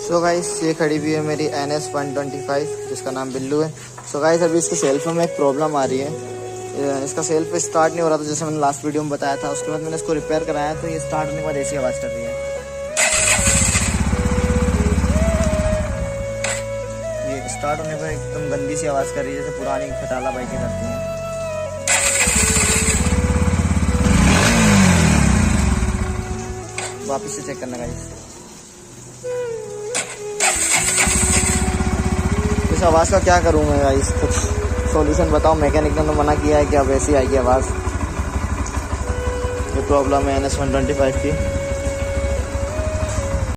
So guys ये खड़ी हुई है मेरी NS125 जिसका नाम बिल्लू है। सो गाइस अभी इसके सेल्फ में एक प्रॉब्लम आ रही है, इसका सेल्फ स्टार्ट नहीं हो रहा था जैसे मैंने लास्ट वीडियो में बताया था। उसके बाद मैंने इसको रिपेयर कराया तो ये स्टार्ट होने के बाद ऐसी आवाज़ कर रही है। ये स्टार्ट होने पर एकदम गंदी सी आवाज़ कर रही है जैसे पुरानी खटाला बाइकें करती हैं। वापस से चेक करना गाइस। इस आवाज़ का क्या करूँ मैं गाइस, कुछ सॉल्यूशन बताओ। मैकेनिक ने तो मना किया है कि अब ऐसी आएगी आवाज़। ये प्रॉब्लम है NS125 की।